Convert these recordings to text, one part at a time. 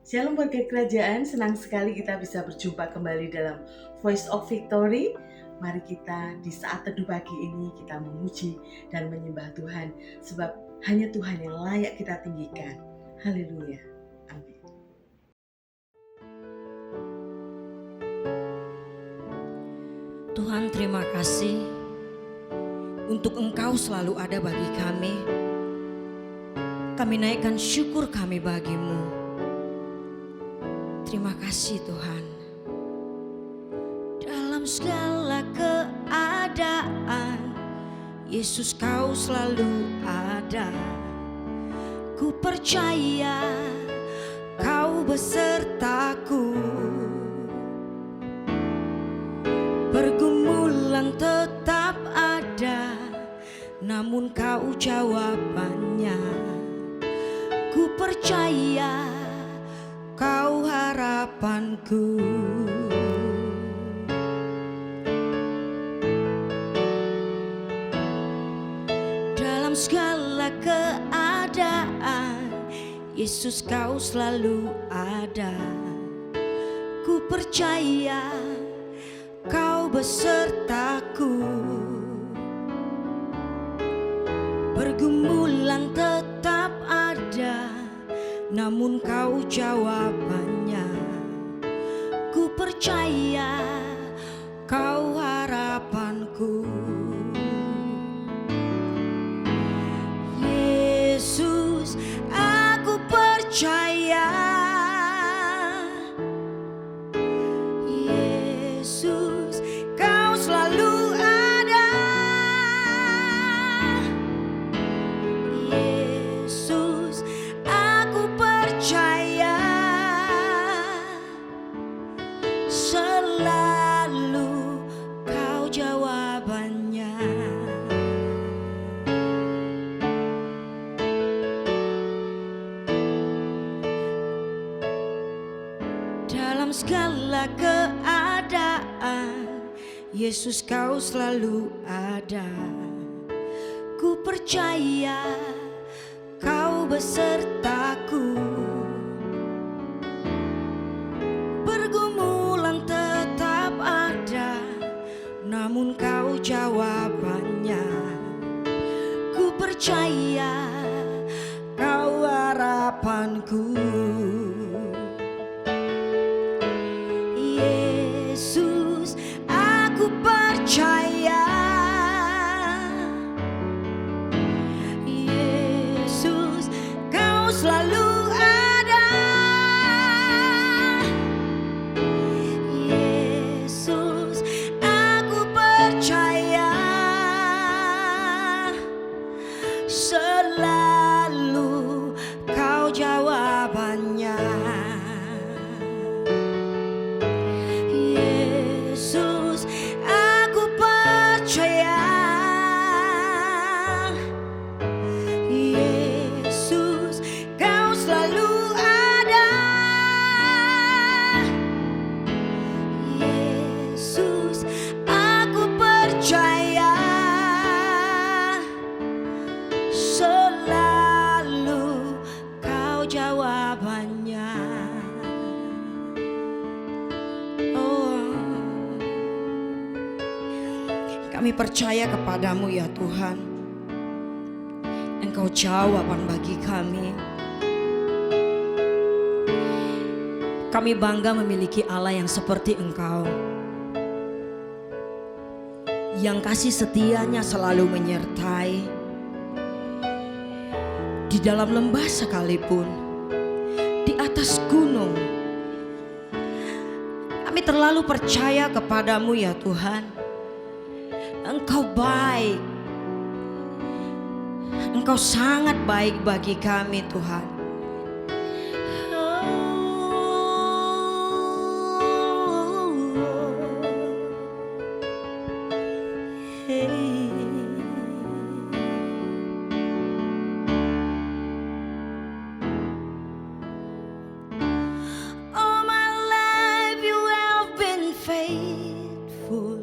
Shalom warga kerajaan, senang sekali kita bisa berjumpa kembali dalam Voice of Victory. Mari kita di saat teduh pagi ini kita memuji dan menyembah Tuhan, sebab hanya Tuhan yang layak kita tinggikan. Haleluya. Amin. Tuhan, terima kasih untuk Engkau selalu ada bagi kami. Kami naikkan syukur kami bagimu. Terima kasih Tuhan. Dalam segala keadaan, Yesus Kau selalu ada. Ku percaya Kau besertaku. Pergumulan tetap ada, namun Kau jawabannya. Ku percaya Kau harapanku. Dalam segala keadaan, Yesus Kau selalu ada. Ku percaya Kau besertaku. Pergumulan tetap ada, namun Kau jawabannya. Ku percaya Kau harapanku. Yesus, aku percaya. Yesus, Kau selalu ada. Yesus, aku percaya. Selalu Kau jawabannya. Dalam segala keadaan, Yesus Kau selalu ada. Ku percaya Kau besertaku. Pergumulan tetap ada, namun Kau jawabannya. Ku percaya Kau harapanku. Yesus, aku percaya. Yesus, Kau selalu ada. Yesus, aku percaya. Selalu Kau jawabannya. Yesus, aku percaya. Yesus, Kau selalu ada. Yesus, aku percaya. Selalu Kau jawabannya. Kami percaya kepadamu ya Tuhan. Engkau jawaban bagi kami. Kami bangga memiliki Allah yang seperti Engkau, yang kasih setianya selalu menyertai. Di dalam lembah sekalipun, di atas gunung, kami terlalu percaya kepadamu ya Tuhan. Engkau baik. Engkau sangat baik bagi kami Tuhan. All my life you have been faithful.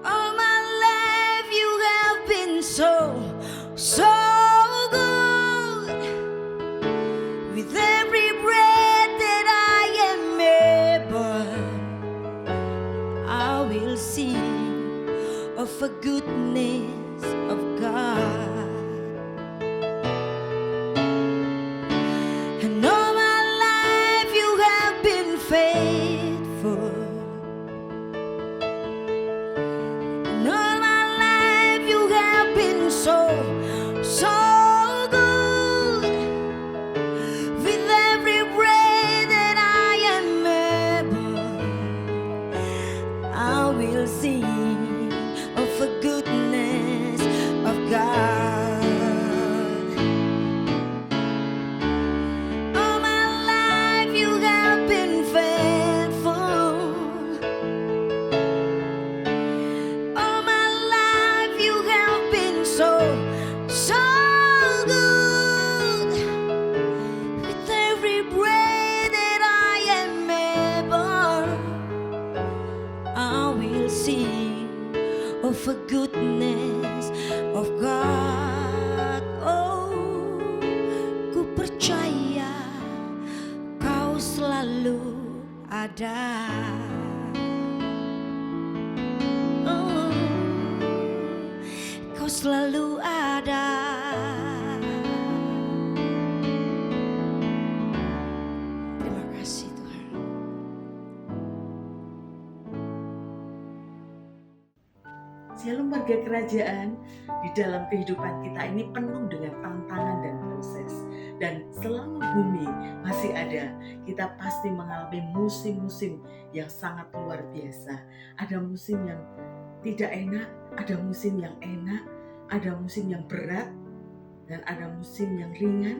All my life you have been so will sing of the goodness of God. And all my life you have been faithful. And all my life you have been so good. With every breath that I am able, I will sing of the goodness of God. All my life you have been faithful. All my life you have been so good. With every breath that I am able, I will sing of the goodness of God. Oh, ku percaya kau selalu ada. Oh, kau selalu ada. Terima kasih Tuhan. Shalom warga kerajaan, di dalam kehidupan kita ini penuh dengan tantangan dan proses. Dan selama bumi masih ada, kita pasti mengalami musim-musim yang sangat luar biasa. Ada musim yang tidak enak, ada musim yang enak, ada musim yang berat, dan ada musim yang ringan.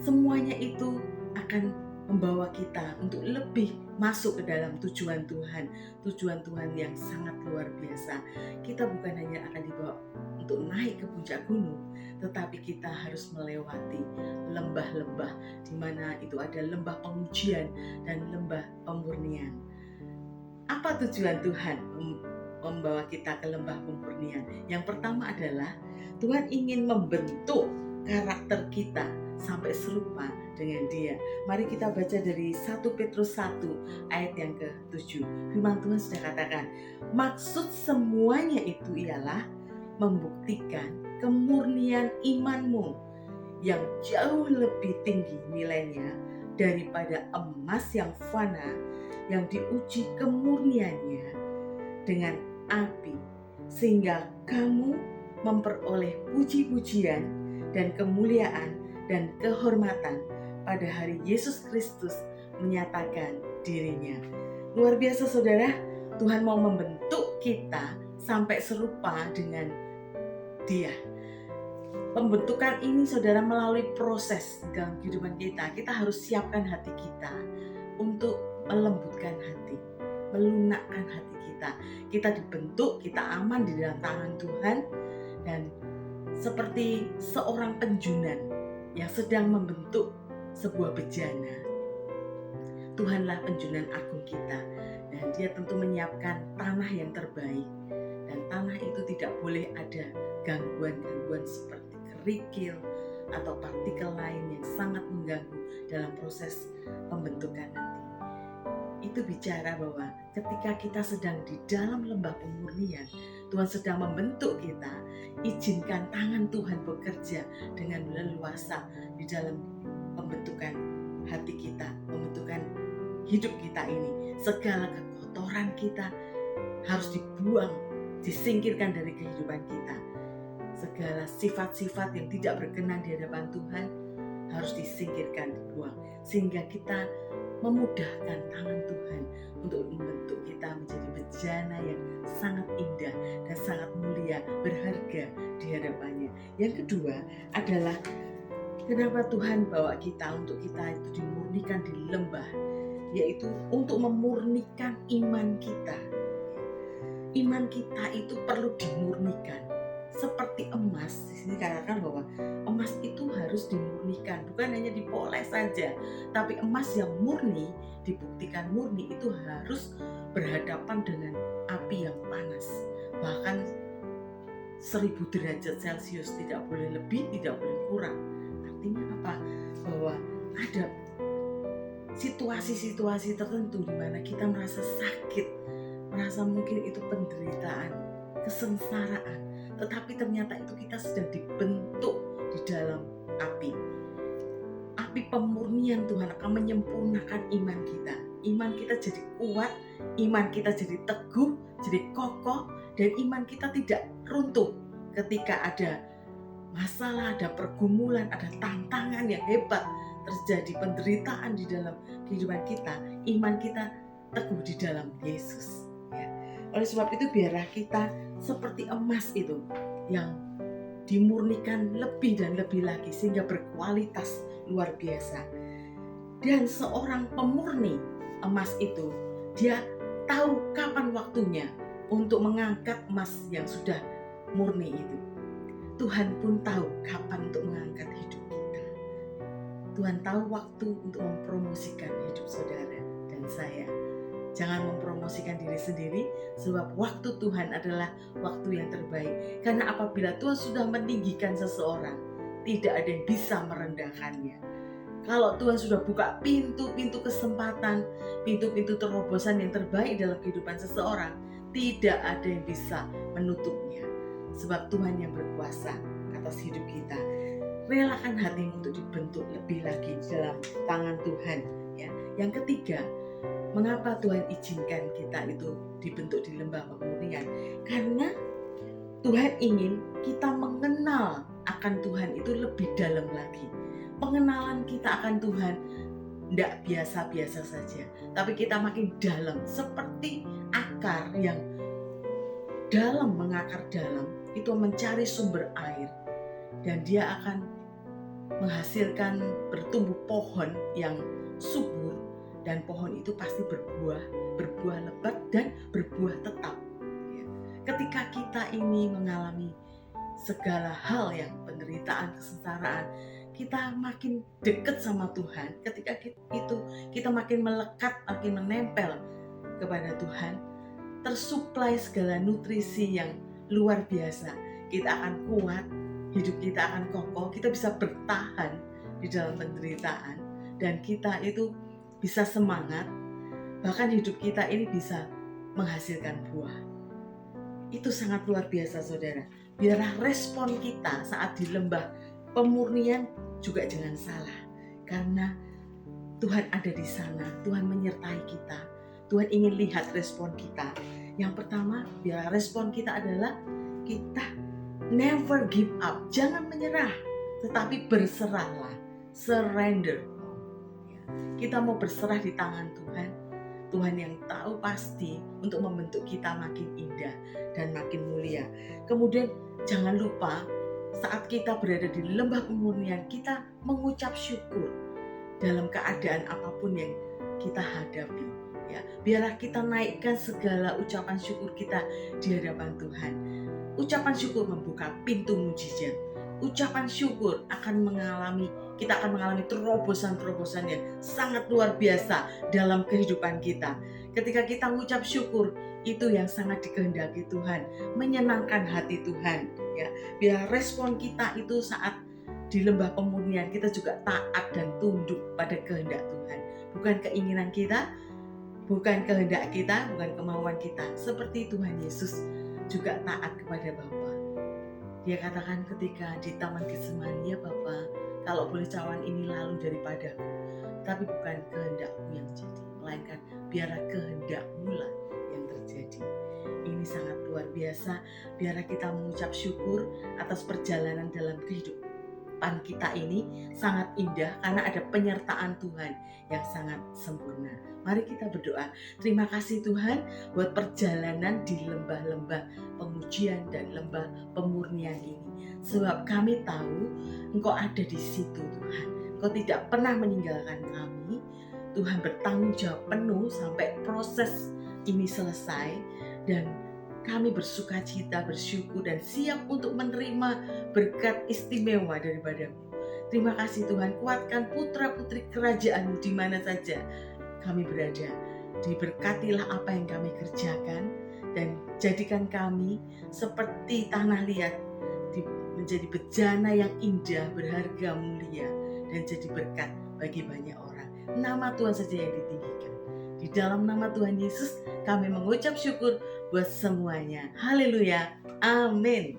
Semuanya itu akan membawa kita untuk lebih masuk ke dalam tujuan Tuhan yang sangat luar biasa. Kita bukan hanya akan dibawa untuk naik ke puncak gunung, tetapi kita harus melewati lembah-lembah, di mana itu ada lembah pengujian dan lembah pemurnian. Apa tujuan Tuhan membawa kita ke lembah pemurnian? Yang pertama adalah Tuhan ingin membentuk karakter kita sampai serupa dengan Dia. Mari kita baca dari 1 Petrus 1 ayat yang ke-7. Firman Tuhan sudah katakan, maksud semuanya itu ialah membuktikan kemurnian imanmu yang jauh lebih tinggi nilainya daripada emas yang fana, yang diuji kemurniannya dengan api, sehingga kamu memperoleh puji-pujian dan kemuliaan dan kehormatan pada hari Yesus Kristus menyatakan dirinya. Luar biasa saudara, Tuhan mau membentuk kita sampai serupa dengan Dia. Pembentukan ini saudara melalui proses dalam kehidupan kita. Kita harus siapkan hati kita untuk melembutkan hati, melunakkan hati kita. Kita dibentuk, kita aman di dalam tangan Tuhan, dan seperti seorang penjunan yang sedang membentuk sebuah bejana. Tuhanlah penjunan agung kita, dan Dia tentu menyiapkan tanah yang terbaik, dan tanah itu tidak boleh ada gangguan-gangguan seperti kerikil atau partikel lain yang sangat mengganggu dalam proses pembentukan nanti. Itu bicara bahwa ketika kita sedang di dalam lembah pemurnian, Tuhan sedang membentuk kita. Izinkan tangan Tuhan bekerja dengan leluasa di dalam pembentukan hati kita, pembentukan hidup kita ini. Segala kekotoran kita harus dibuang, disingkirkan dari kehidupan kita. Segala sifat-sifat yang tidak berkenan di hadapan Tuhan harus disingkirkan, dibuang, sehingga kita memudahkan tangan Tuhan untuk membentuk kita menjadi bejana yang sangat indah dan sangat mulia, berharga di hadapannya. Yang kedua adalah kenapa Tuhan bawa kita untuk kita itu dimurnikan di lembah, yaitu untuk memurnikan iman kita. Iman kita itu perlu dimurnikan. Seperti emas, di sini katakan bahwa emas itu harus dimurnikan, bukan hanya dipoles saja, tapi emas yang murni, dibuktikan murni, itu harus berhadapan dengan api yang panas, bahkan 1000 derajat Celcius, tidak boleh lebih, tidak boleh kurang. Artinya apa? Bahwa ada situasi-situasi tertentu di mana kita merasa sakit, merasa mungkin itu penderitaan, kesengsaraan, tetapi ternyata itu kita sedang dibentuk di dalam api. Api pemurnian Tuhan akan menyempurnakan iman kita. Iman kita jadi kuat, iman kita jadi teguh, jadi kokoh, dan iman kita tidak runtuh ketika ada masalah, ada pergumulan, ada tantangan yang hebat terjadi, penderitaan di dalam kehidupan kita. Iman kita teguh di dalam Yesus. Ya. Oleh sebab itu biarlah kita seperti emas itu yang dimurnikan lebih dan lebih lagi sehingga berkualitas luar biasa. Dan seorang pemurni emas itu, dia tahu kapan waktunya untuk mengangkat emas yang sudah murni itu. Tuhan pun tahu kapan untuk mengangkat hidup kita. Tuhan tahu waktu untuk mempromosikan hidup saudara dan saya. Jangan mempromosikan diri sendiri, sebab waktu Tuhan adalah waktu yang terbaik. Karena apabila Tuhan sudah meninggikan seseorang, tidak ada yang bisa merendahkannya. Kalau Tuhan sudah buka pintu-pintu kesempatan, pintu-pintu terobosan yang terbaik dalam kehidupan seseorang, tidak ada yang bisa menutupnya. Sebab Tuhan yang berkuasa atas hidup kita. Relakan hatimu untuk dibentuk lebih lagi dalam tangan Tuhan. Ya. Yang ketiga, mengapa Tuhan izinkan kita itu dibentuk di lembah pemurnian? Karena Tuhan ingin kita mengenal akan Tuhan itu lebih dalam lagi. Pengenalan kita akan Tuhan tidak biasa-biasa saja, tapi kita makin dalam, seperti akar yang dalam, mengakar dalam, itu mencari sumber air, dan dia akan menghasilkan bertumbuh pohon yang subur, dan pohon itu pasti berbuah lebat dan berbuah tetap. Ketika kita ini mengalami segala hal yang penderitaan, kesengsaraan, kita makin dekat sama Tuhan. Ketika kita makin melekat, makin menempel kepada Tuhan, tersuplai segala nutrisi yang luar biasa. Kita akan kuat, hidup kita akan kokoh, kita bisa bertahan di dalam penderitaan, dan kita itu bisa semangat, bahkan hidup kita ini bisa menghasilkan buah. Itu sangat luar biasa saudara. Biarlah respon kita saat di lembah pemurnian juga jangan salah, karena Tuhan ada di sana, Tuhan menyertai kita, Tuhan ingin lihat respon kita. Yang pertama, biar respon kita adalah kita never give up, jangan menyerah, tetapi berserahlah, surrender. Kita mau berserah di tangan Tuhan, Tuhan yang tahu pasti untuk membentuk kita makin indah dan makin mulia. Kemudian jangan lupa, saat kita berada di lembah pemurnian, kita mengucap syukur dalam keadaan apapun yang kita hadapi. Ya, biarlah kita naikkan segala ucapan syukur kita di hadapan Tuhan. Ucapan syukur membuka pintu mujizat. Ucapan syukur kita akan mengalami terobosan-terobosan yang sangat luar biasa dalam kehidupan kita. Ketika kita mengucap syukur, itu yang sangat dikehendaki Tuhan, menyenangkan hati Tuhan. Ya, biar respon kita itu saat di lembah pemurnian, kita juga taat dan tunduk pada kehendak Tuhan, bukan keinginan kita, bukan kehendak kita, bukan kemauan kita. Seperti Tuhan Yesus juga taat kepada Bapa. Dia katakan ketika di Taman Getsemani, ya Bapa, kalau boleh cawan ini lalu daripadaku, tapi bukan kehendakku yang jadi, melainkan biarlah kehendakmu lah yang terjadi. Ini sangat luar biasa. Biarlah kita mengucap syukur atas perjalanan dalam kehidupan kita ini sangat indah, karena ada penyertaan Tuhan yang sangat sempurna. Mari kita berdoa. Terima kasih Tuhan buat perjalanan di lembah-lembah pengujian dan lembah pemurnian ini. Sebab kami tahu Engkau ada di situ Tuhan. Engkau tidak pernah meninggalkan kami. Tuhan bertanggung jawab penuh sampai proses ini selesai, dan kami bersuka cita, bersyukur, dan siap untuk menerima berkat istimewa daripada-Mu. Terima kasih Tuhan, kuatkan putra-putri kerajaan-Mu di mana saja kami berada. Diberkatilah apa yang kami kerjakan, dan jadikan kami seperti tanah liat, menjadi bejana yang indah, berharga, mulia, dan jadi berkat bagi banyak orang. Nama Tuhan saja yang ditinggikan. Di Di dalam nama Tuhan Yesus kami mengucap syukur buat semuanya. Haleluya. Amin.